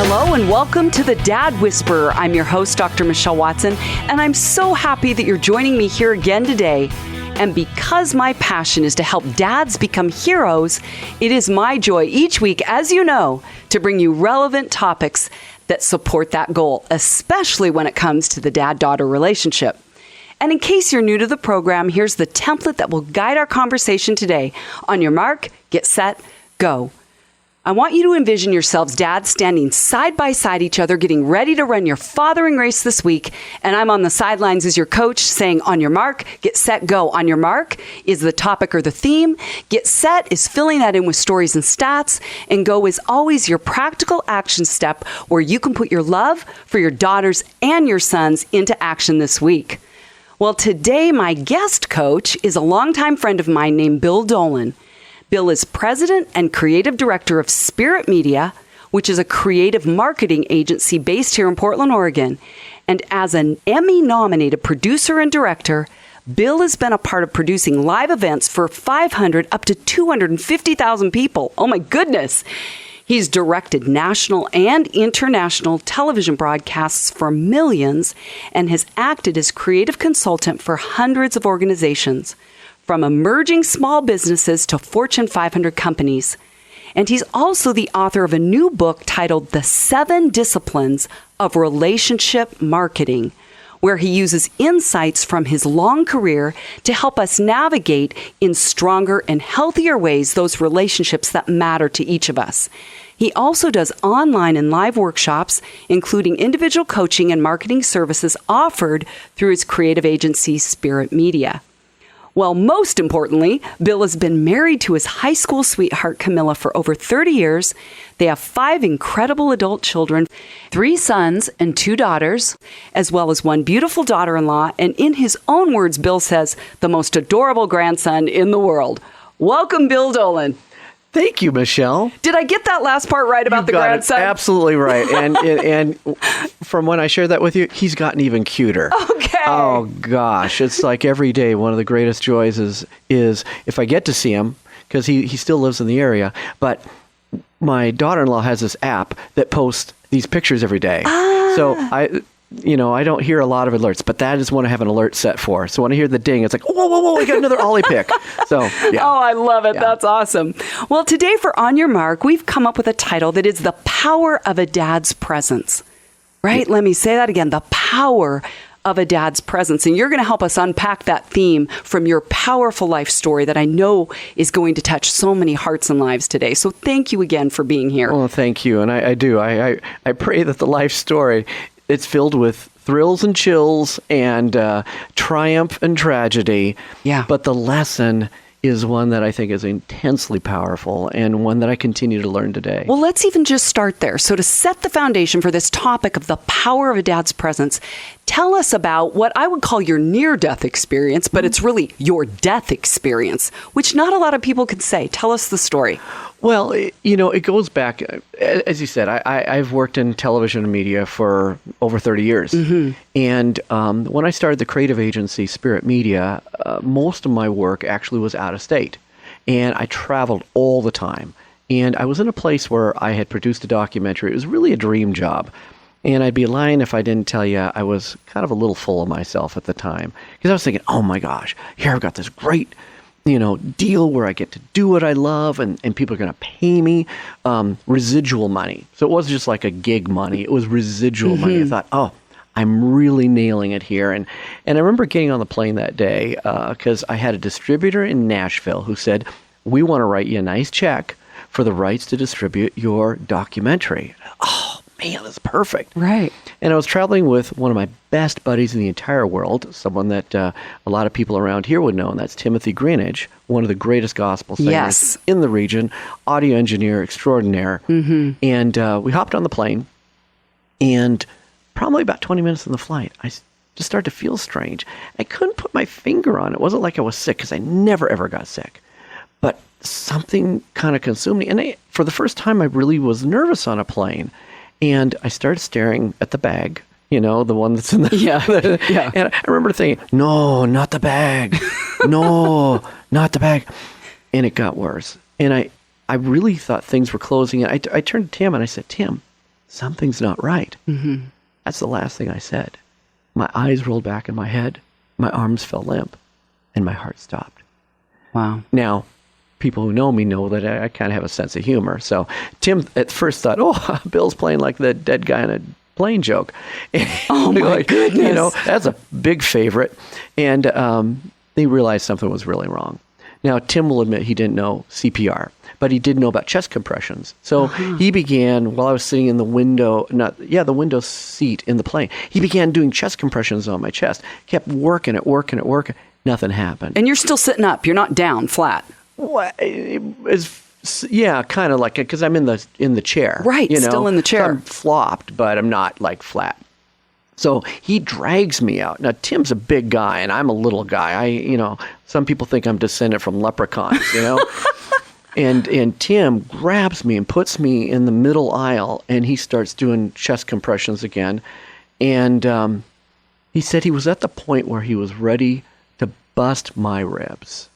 Hello and welcome to the Dad Whisperer. I'm your host, Dr. Michelle Watson, and I'm so happy that you're joining me here again today. And because my passion is to help dads become heroes, it is my joy each week, as you know, to bring you relevant topics that support that goal, especially when it comes to the dad-daughter relationship. And in case you're new to the program, here's the template that will guide our conversation today. On your mark, get set, go. I want you to envision yourselves, dads, standing side by side each other, getting ready to run your fathering race this week. And I'm on the sidelines as your coach saying, on your mark, get set, go. On your mark is the topic or the theme. Get set is filling that in with stories and stats. And go is always your practical action step where you can put your love for your daughters and your sons into action this week. Well, today my guest coach is a longtime friend of mine named Bill Dolan. Bill is president and creative director of Spirit Media, which is a creative marketing agency based here in Portland, Oregon. And as an Emmy-nominated producer and director, Bill has been a part of producing live events for 500 up to 250,000 people. Oh my goodness! He's directed national and international television broadcasts for millions and has acted as creative consultant for hundreds of organizations, from emerging small businesses to Fortune 500 companies. And he's also the author of a new book titled The 7 Disciplines of Relationship Marketing, where he uses insights from his long career to help us navigate in stronger and healthier ways those relationships that matter to each of us. He also does online and live workshops, including individual coaching and marketing services offered through his creative agency, Spirit Media. Well, most importantly, Bill has been married to his high school sweetheart, Camilla, for over 30 years. They have 5 incredible adult children, 3 sons and 2 daughters, as well as 1 beautiful daughter-in-law. And in his own words, Bill says, the most adorable grandson in the world. Welcome, Bill Dolan. Thank you, Michelle. Did I get that last part right about the grandson? Absolutely right. And from when I shared that with you, he's gotten even cuter. Okay. Oh, gosh. It's like every day, one of the greatest joys is if I get to see him, because he still lives in the area, but my daughter-in-law has this app that posts these pictures every day. So I don't hear a lot of alerts, but that is one I have an alert set for. So when I hear the ding, it's like, whoa, I got another Ollie pick. So, yeah. Oh, I love it. Yeah. That's awesome. Well, today for On Your Mark, we've come up with a title that is The Power of a Dad's Presence. Right? Let me say that again. The power of a dad's presence. And you're going to help us unpack that theme from your powerful life story that I know is going to touch so many hearts and lives today. So thank you again for being here. Oh, thank you. And I do. I pray that the life story, it's filled with thrills and chills and triumph and tragedy. Yeah. But the lesson is one that I think is intensely powerful and one that I continue to learn today. Well, let's even just start there. So to set the foundation for this topic of the power of a dad's presence, tell us about what I would call your near-death experience, but it's really your death experience, which not a lot of people could say. Tell us the story. Well, it goes back, as you said, I've worked in television and media for over 30 years. Mm-hmm. And when I started the creative agency, Spirit Media, most of my work actually was out of state. And I traveled all the time. And I was in a place where I had produced a documentary. It was really a dream job. And I'd be lying if I didn't tell you I was kind of a little full of myself at the time. Because I was thinking, oh my gosh, here I've got this great deal where I get to do what I love and people are going to pay me residual money. So it wasn't just like a gig money. It was residual money. I thought, oh, I'm really nailing it here. And I remember getting on the plane that day because I had a distributor in Nashville who said, we want to write you a nice check for the rights to distribute your documentary. Oh, man, that's perfect. Right. And I was traveling with one of my best buddies in the entire world, someone that a lot of people around here would know, and that's Timothy Greenidge, one of the greatest gospel singers in the region, audio engineer extraordinaire. Mm-hmm. And we hopped on the plane, and probably about 20 minutes in the flight, I just started to feel strange. I couldn't put my finger on it. It wasn't like I was sick, because I never, ever got sick. But something kind of consumed me. And for the first time, I really was nervous on a plane. And I started staring at the bag, the one that's in the... Yeah. And I remember thinking, no, not the bag. No, not the bag. And it got worse. And I really thought things were closing in. I turned to Tim and I said, Tim, something's not right. Mm-hmm. That's the last thing I said. My eyes rolled back in my head, my arms fell limp, and my heart stopped. Wow. Now, people who know me know that I kind of have a sense of humor. So Tim at first thought, oh, Bill's playing like the dead guy in a plane joke. Oh, my goodness. You know, that's a big favorite. And they realized something was really wrong. Now, Tim will admit he didn't know CPR, but he did know about chest compressions. So he began, while I was sitting in the window, the window seat in the plane, he began doing chest compressions on my chest. Kept working it. Nothing happened. And you're still sitting up. You're not down flat. Well, kind of like it, because I'm in the chair. Right, you know? still in the chair. So I'm flopped, but I'm not like flat. So he drags me out. Now, Tim's a big guy, and I'm a little guy. Some people think I'm descended from leprechauns, and Tim grabs me and puts me in the middle aisle, and he starts doing chest compressions again. And he said he was at the point where he was ready to bust my ribs.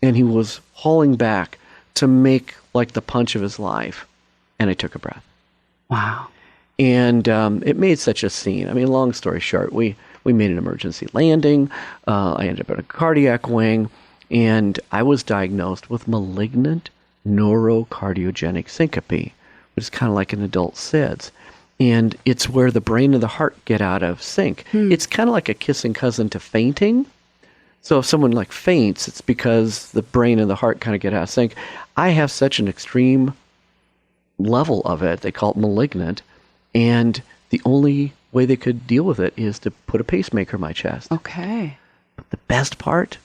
And he was hauling back to make like the punch of his life. And I took a breath. Wow. And it made such a scene. I mean, long story short, we made an emergency landing. I ended up in a cardiac wing. And I was diagnosed with malignant neurocardiogenic syncope, which is kind of like an adult SIDS. And it's where the brain and the heart get out of sync. It's kind of like a kissing cousin to fainting. So if someone like faints, it's because the brain and the heart kind of get out of sync. I have such an extreme level of it. They call it malignant. And the only way they could deal with it is to put a pacemaker in my chest. Okay. But the best part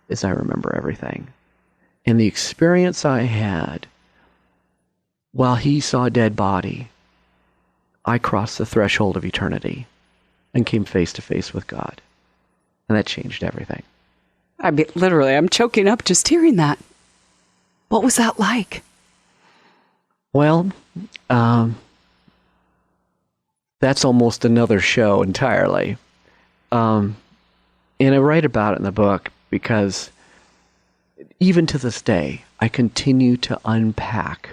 is I remember everything. And the experience I had while he saw a dead body, I crossed the threshold of eternity and came face to face with God. And that changed everything. I mean, literally, I'm choking up just hearing that. What was that like? Well, that's almost another show entirely. And I write about it in the book because even to this day, I continue to unpack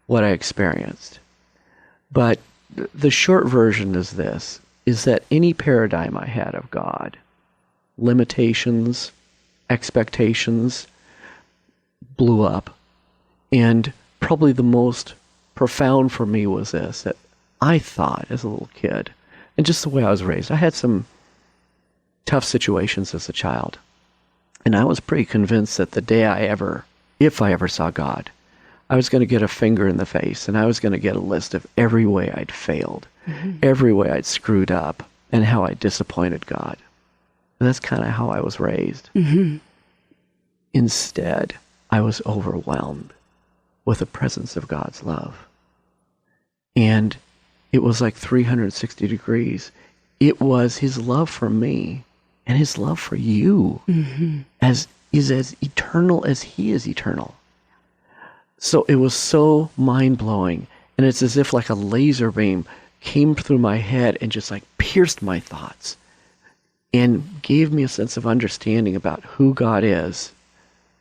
what I experienced. But the short version is this, is that any paradigm I had of God, limitations, expectations, blew up. And probably the most profound for me was this, that I thought as a little kid, and just the way I was raised, I had some tough situations as a child. And I was pretty convinced that the day if I ever saw God, I was going to get a finger in the face, and I was going to get a list of every way I'd failed, every way I'd screwed up, and how I disappointed God. And that's kind of how I was raised. Instead, I was overwhelmed with the presence of God's love. And it was like 360 degrees. It was his love for me and his love for you is as eternal as he is eternal. So it was so mind-blowing. And it's as if like a laser beam came through my head and just like pierced my thoughts and gave me a sense of understanding about who God is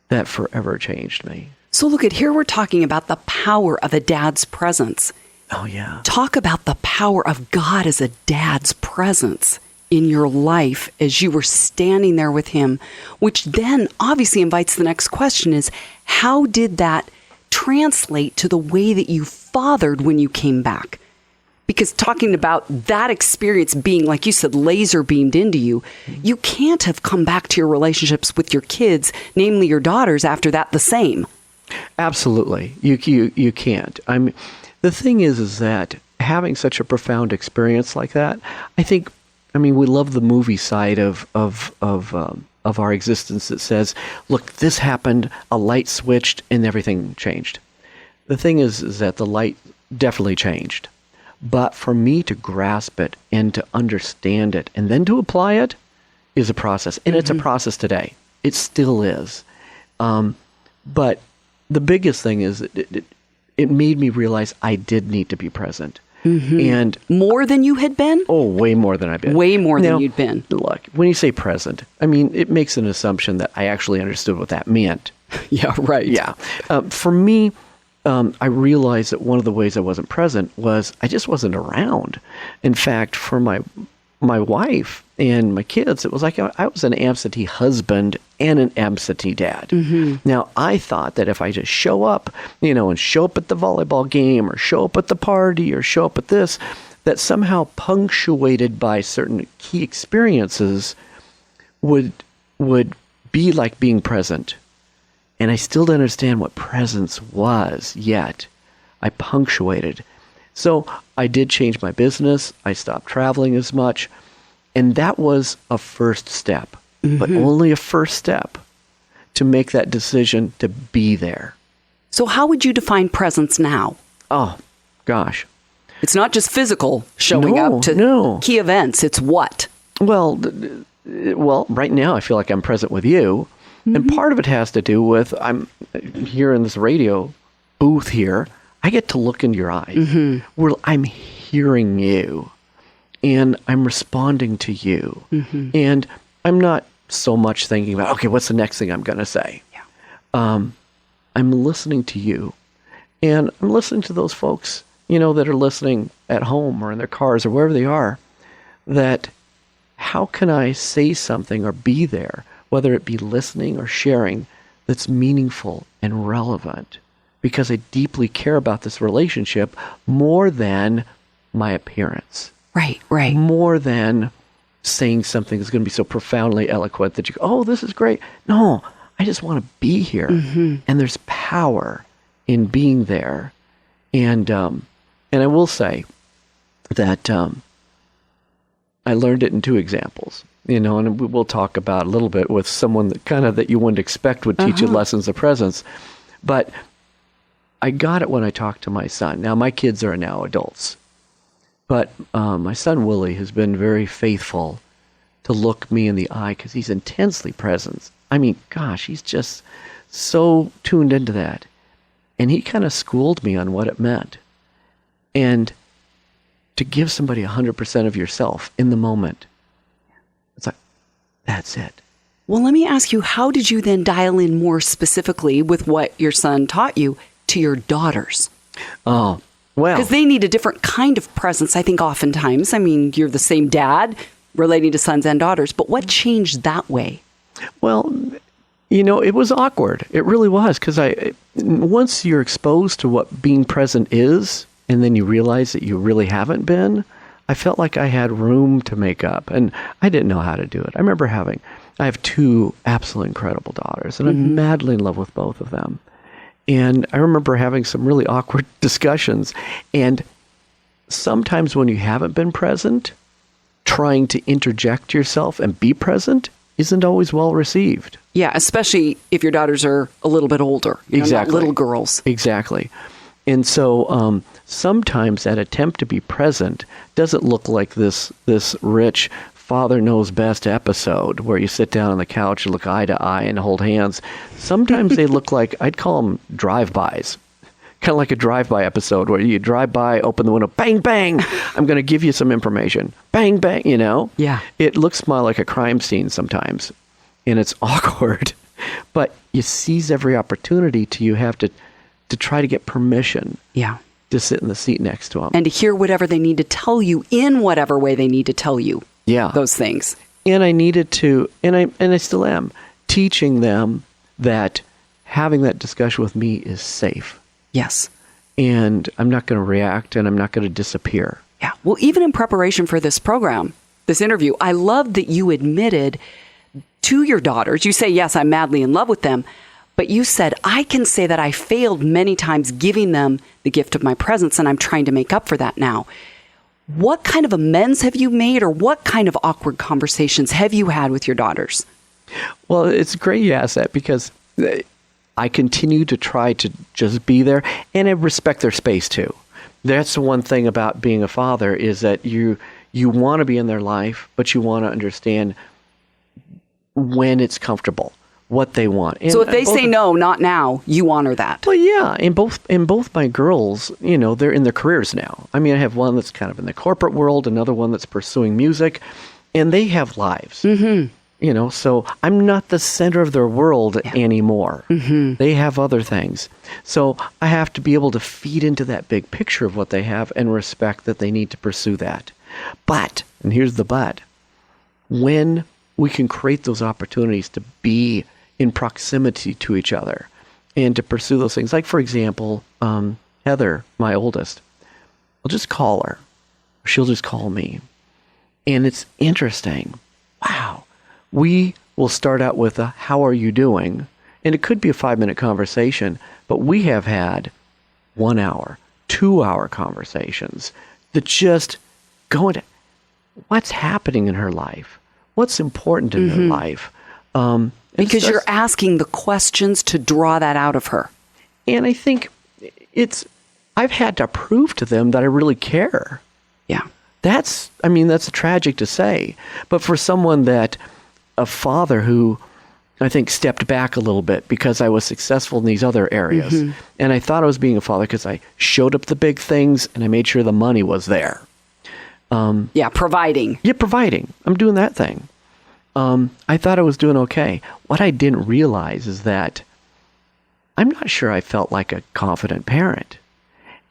that forever changed me. So look at here, we're talking about the power of a dad's presence. Oh, yeah. Talk about the power of God as a dad's presence in your life as you were standing there with him, which then obviously invites the next question is, how did that translate to the way that you fathered when you came back? Because talking about that experience being, like you said, laser beamed into you, you can't have come back to your relationships with your kids, namely your daughters, after that the same. Absolutely. You can't. I mean, the thing is that having such a profound experience like that, we love the movie side of our existence that says, look, this happened, a light switched, and everything changed. The thing is that the light definitely changed. But for me to grasp it and to understand it and then to apply it is a process. And it's a process today. It still is. But the biggest thing is it made me realize I did need to be present. And more than you had been? Oh, way more than I've been. Way more than you'd been. Look, when you say present, it makes an assumption that I actually understood what that meant. Yeah, right. Yeah. For me, I realized that one of the ways I wasn't present was I just wasn't around. In fact, for my wife and my kids, it was like I was an absentee husband and an absentee dad. Now, I thought that if I just show up, and show up at the volleyball game or show up at the party or show up at this, that somehow punctuated by certain key experiences would be like being present. And I still don't understand what presence was yet. I punctuated. So I did change my business. I stopped traveling as much. And that was a first step, but only a first step to make that decision to be there. So how would you define presence now? Oh, gosh. It's not just physical showing up to key events. It's what? Well, right now I feel like I'm present with you. And part of it has to do with I'm here in this radio booth here. I get to look into your eyes. Where I'm hearing you, and I'm responding to you. And I'm not so much thinking about, okay, what's the next thing I'm going to say? Yeah. I'm listening to you, and I'm listening to those folks, that are listening at home or in their cars or wherever they are, that how can I say something or be there, whether it be listening or sharing, that's meaningful and relevant, because I deeply care about this relationship more than my appearance. Right. More than saying something that's going to be so profoundly eloquent that you go, oh, this is great. No, I just want to be here. And there's power in being there. And I will say that I learned it in two examples. And we'll talk about a little bit with someone that you wouldn't expect would teach you lessons of presence. But I got it when I talked to my son. Now, my kids are now adults. But my son, Willie, has been very faithful to look me in the eye because he's intensely present. I mean, gosh, he's just so tuned into that. And he kind of schooled me on what it meant. And to give somebody 100% of yourself in the moment, it's like, that's it. Well, let me ask you, how did you then dial in more specifically with what your son taught you to your daughters? Oh, well. Because they need a different kind of presence, I think, oftentimes. I mean, you're the same dad relating to sons and daughters, but what changed that way? Well, it was awkward. It really was, because once you're exposed to what being present is, and then you realize that you really haven't been, I felt like I had room to make up, and I didn't know how to do it. I remember I have two absolutely incredible daughters, and I'm madly in love with both of them. And I remember having some really awkward discussions, and sometimes when you haven't been present, trying to interject yourself and be present isn't always well received. Yeah, especially if your daughters are a little bit older. Exactly. Not little girls. Exactly. And so sometimes that attempt to be present doesn't look like this rich Father Knows Best episode where you sit down on the couch and look eye to eye and hold hands. Sometimes they look like, I'd call them drive-bys. Kind of like a drive-by episode where you drive by, open the window, bang, bang, I'm going to give you some information. Bang, bang, Yeah. It looks more like a crime scene sometimes, and it's awkward. But you seize every opportunity you have to try to get permission. Yeah. To sit in the seat next to them. And to hear whatever they need to tell you in whatever way they need to tell you. Yeah. Those things. And I needed to, and I still am, teaching them that having that discussion with me is safe. Yes. And I'm not going to react, and I'm not going to disappear. Yeah. Well, even in preparation for this program, this interview, I love that you admitted to your daughters, you say, yes, I'm madly in love with them, but you said, I can say that I failed many times giving them the gift of my presence, and I'm trying to make up for that now. What kind of amends have you made, or what kind of awkward conversations have you had with your daughters? Well, it's great you asked that, because I continue to try to just be there, and I respect their space too. That's the one thing about being a father, is that you want to be in their life, but you want to understand when it's comfortable, what they want. And so if they say no, not now, you honor that. Well, yeah. And both my girls, they're in their careers now. I mean, I have one that's kind of in the corporate world, another one that's pursuing music, and they have lives. So I'm not the center of their world anymore. They have other things. So I have to be able to feed into that big picture of what they have and respect that they need to pursue that. But, and here's the but, when we can create those opportunities to be in proximity to each other and to pursue those things, like, for example, Heather, my oldest, I'll just call her. She'll just call me. And it's interesting. Wow. We will start out with a, how are you doing? And it could be a 5-minute conversation, but we have had 1 hour, 2-hour conversations that just go into what's happening in her life, what's important in her life. Because you're asking the questions to draw that out of her. And I think I've had to prove to them that I really care. Yeah. That's tragic to say, but for someone a father who I think stepped back a little bit because I was successful in these other areas. And I thought I was being a father because I showed up the big things and I made sure the money was there. Providing. Yeah, providing. I'm doing that thing. I thought I was doing okay. What I didn't realize is that I'm not sure I felt like a confident parent.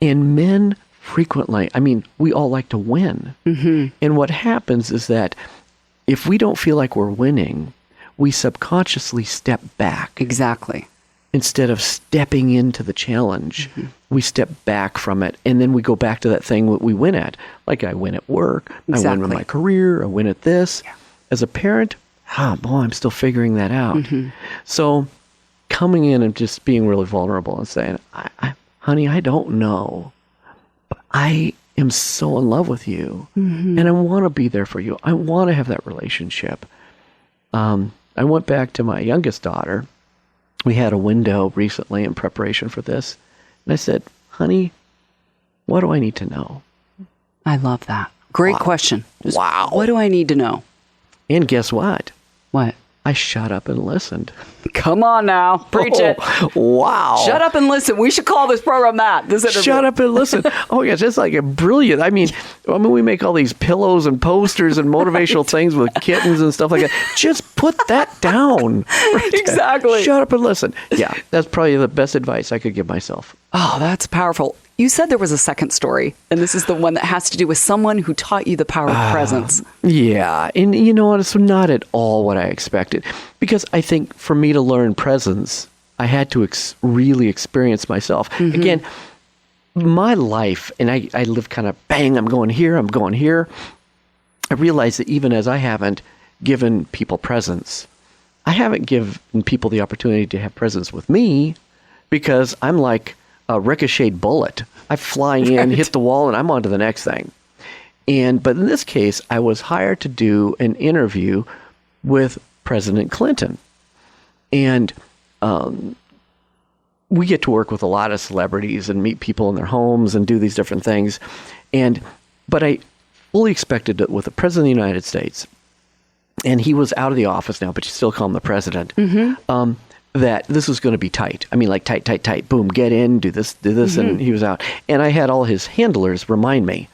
And men frequently, we all like to win. And what happens is that if we don't feel like we're winning, we subconsciously step back. Exactly. Instead of stepping into the challenge, we step back from it, and then we go back to that thing that we win at. Like I win at work, I win in my career, I win at this. Yeah. As a parent, I'm still figuring that out. So coming in and just being really vulnerable and saying, honey, I don't know, but I am so in love with you, and I want to be there for you. I want to have that relationship. I went back to my youngest daughter. We had a window recently in preparation for this. And I said, honey, what do I need to know? I love that. Great question. Wow. What do I need to know? And guess what? What? I shut up and listened. Come on now. Preach it. Wow. Shut up and listen. We should call this program that. This interview. Shut up and listen. Oh, yes. It's like a brilliant. We make all these pillows and posters and motivational things with kittens and stuff like that. Just put that down. Right? Exactly. Shut up and listen. Yeah. That's probably the best advice I could give myself. Oh, that's powerful. You said there was a second story, and this is the one that has to do with someone who taught you the power of presence. Yeah. And you know what? It's not at all what I expected. Because I think for me to learn presence, I had to really experience myself. Again, my life, and I live kind of bang, I'm going here, I'm going here. I realize that even as I haven't given people presence, I haven't given people the opportunity to have presence with me because I'm like a ricocheted bullet. I fly in, hit the wall, and I'm on to the next thing. But in this case, I was hired to do an interview with President Clinton. And we get to work with a lot of celebrities and meet people in their homes and do these different things. But I fully expected it with the President of the United States, and he was out of the office now, but you still call him the President, that this was going to be tight. Like tight. Boom, get in, do this, and he was out. And I had all his handlers remind me,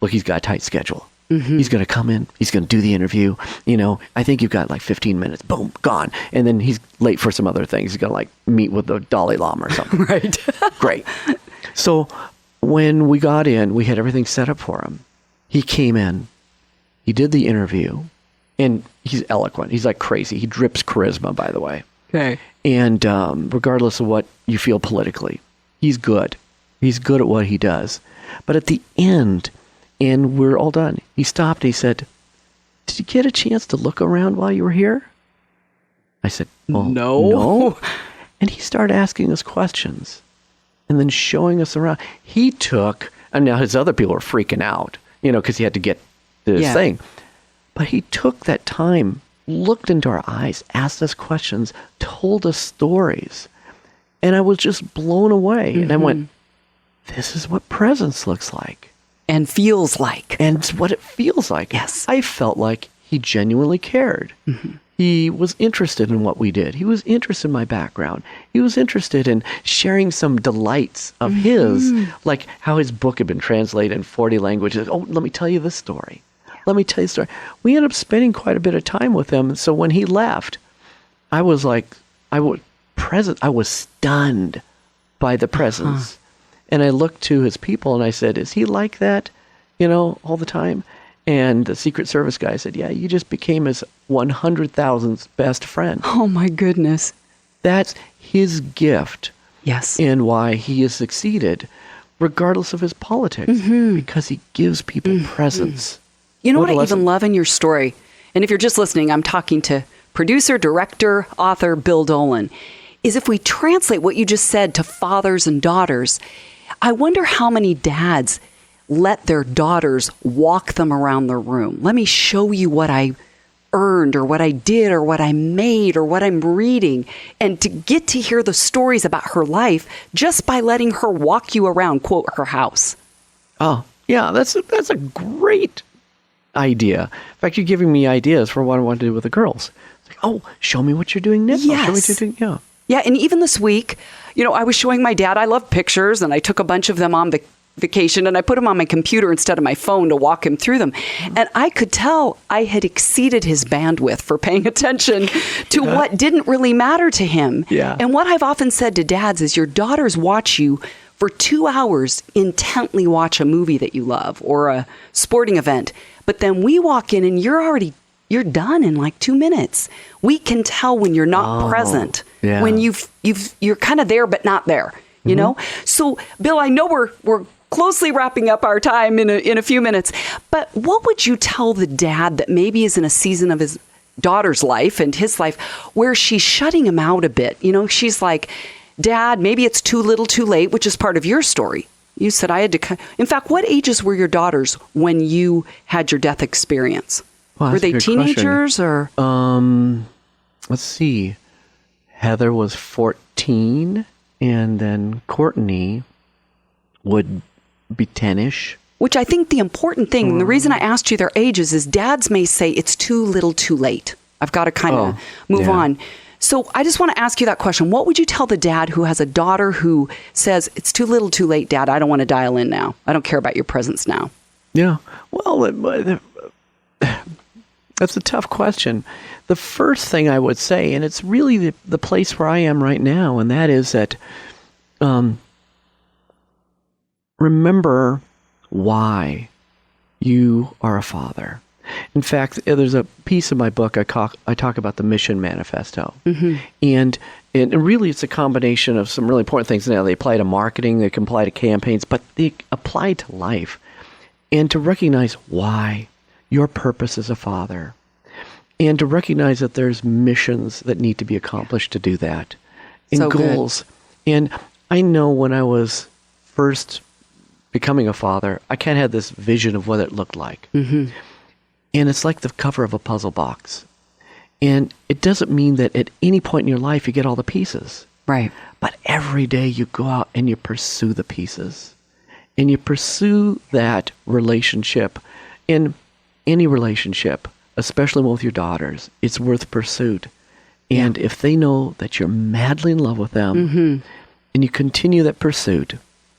look, he's got a tight schedule. He's going to come in. He's going to do the interview. I think you've got like 15 minutes. Boom, gone. And then he's late for some other things. He's going to meet with the Dalai Lama or something. Right. Great. So when we got in, we had everything set up for him. He came in. He did the interview. And he's eloquent. He's like crazy. He drips charisma, by the way. Okay. And regardless of what you feel politically, he's good. He's good at what he does. But at the end, and we're all done, he stopped and he said, did you get a chance to look around while you were here? I said, well, no. And he started asking us questions and then showing us around. He took, and now his other people were freaking out, because he had to get this thing. But he took that time, looked into our eyes, asked us questions, told us stories. And I was just blown away. And I went, this is what presence looks like. And feels like. And what it feels like. Yes. I felt like he genuinely cared. He was interested in what we did. He was interested in my background. He was interested in sharing some delights of his, like how his book had been translated in 40 languages. Oh, let me tell you this story. Let me tell you a story. We ended up spending quite a bit of time with him. So when he left, I was stunned by the presence. And I looked to his people and I said, is he like that, all the time? And the Secret Service guy said, yeah, you just became his 100,000th best friend. Oh, my goodness. That's his gift. Yes. And why he has succeeded, regardless of his politics, because he gives people presence. You know what I even love in your story? And if you're just listening, I'm talking to producer, director, author Bill Dolan, is if we translate what you just said to fathers and daughters, I wonder how many dads let their daughters walk them around the room. Let me show you what I earned or what I did or what I made or what I'm reading. And to get to hear the stories about her life just by letting her walk you around, quote, her house. Oh, yeah, that's a great idea. In fact, you're giving me ideas for what I want to do with the girls. It's like, oh, show me what you're doing now. Yes. Show me what you're doing. Yeah. Yeah, and even this week, I was showing my dad, I love pictures, and I took a bunch of them on vacation, and I put them on my computer instead of my phone to walk him through them. And I could tell I had exceeded his bandwidth for paying attention to what didn't really matter to him. Yeah. And what I've often said to dads is your daughters watch you for 2 hours, intently watch a movie that you love or a sporting event. But then we walk in and you're done in like 2 minutes. We can tell when you're not present, when you're kind of there, but not there, you know? So Bill, I know we're closely wrapping up our time in a few minutes, but what would you tell the dad that maybe is in a season of his daughter's life and his life where she's shutting him out a bit? She's like, Dad, maybe it's too little too late, which is part of your story. You said I had to. In fact, what ages were your daughters when you had your death experience? Well, were they teenagers or? Let's see. Heather was 14, and then Courtney would be 10-ish. Which I think the important thing, and the reason I asked you their ages is dads may say it's too little too late. I've got to kind of move on. So I just want to ask you that question. What would you tell the dad who has a daughter who says, it's too little too late, Dad, I don't want to dial in now. I don't care about your presence now. Yeah. Well, that's a tough question. The first thing I would say, and it's really the place where I am right now, and that is that remember why you are a father. In fact, there's a piece of my book I talk about the mission manifesto. And really it's a combination of some really important things. Now, they apply to marketing, they can apply to campaigns, but they apply to life. And to recognize why your purpose as a father. And to recognize that there's missions that need to be accomplished to do that. And so goals. Good. And I know when I was first becoming a father, I kind of had this vision of what it looked like. And it's like the cover of a puzzle box. And it doesn't mean that at any point in your life you get all the pieces. Right. But every day you go out and you pursue the pieces. And you pursue that relationship. In any relationship, especially with your daughters, it's worth pursuit. And if they know that you're madly in love with them and you continue that pursuit,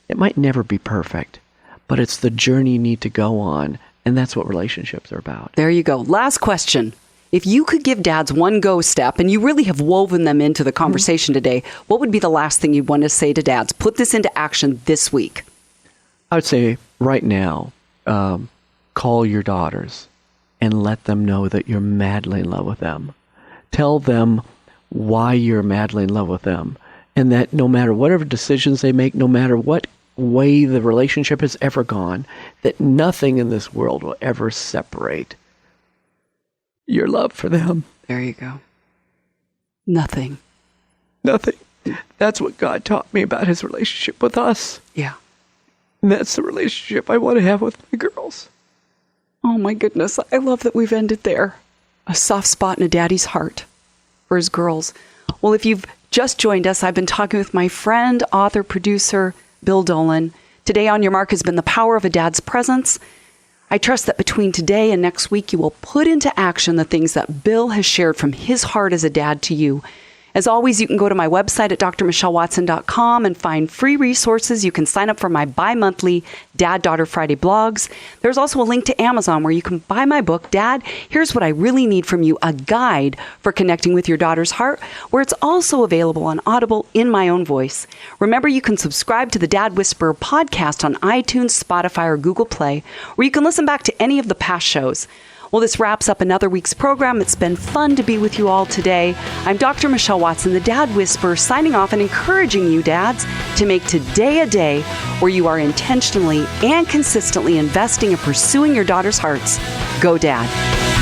it might never be perfect, but it's the journey you need to go on. And that's what relationships are about. There you go. Last question. If you could give dads one go step, and you really have woven them into the conversation today, what would be the last thing you'd want to say to dads? Put this into action this week. I would say right now, call your daughters and let them know that you're madly in love with them. Tell them why you're madly in love with them. And that no matter whatever decisions they make, no matter what way the relationship has ever gone, that nothing in this world will ever separate your love for them. There you go. Nothing. That's what God taught me about his relationship with us. Yeah. And that's the relationship I want to have with my girls. Oh my goodness. I love that we've ended there. A soft spot in a daddy's heart for his girls. Well, if you've just joined us, I've been talking with my friend, author, producer, Bill Dolan. Today on Your Mark has been the power of a dad's presence. I trust that between today and next week, you will put into action the things that Bill has shared from his heart as a dad to you. As always, you can go to my website at drmichellewatson.com and find free resources. You can sign up for my bi-monthly Dad Daughter Friday blogs. There's also a link to Amazon where you can buy my book, Dad, Here's What I Really Need From You, a guide for connecting with your daughter's heart, where it's also available on Audible in my own voice. Remember, you can subscribe to the Dad Whisperer podcast on iTunes, Spotify, or Google Play, where you can listen back to any of the past shows. Well, this wraps up another week's program. It's been fun to be with you all today. I'm Dr. Michelle Watson, the Dad Whisperer, signing off and encouraging you, dads, to make today a day where you are intentionally and consistently investing in pursuing your daughter's hearts. Go, Dad.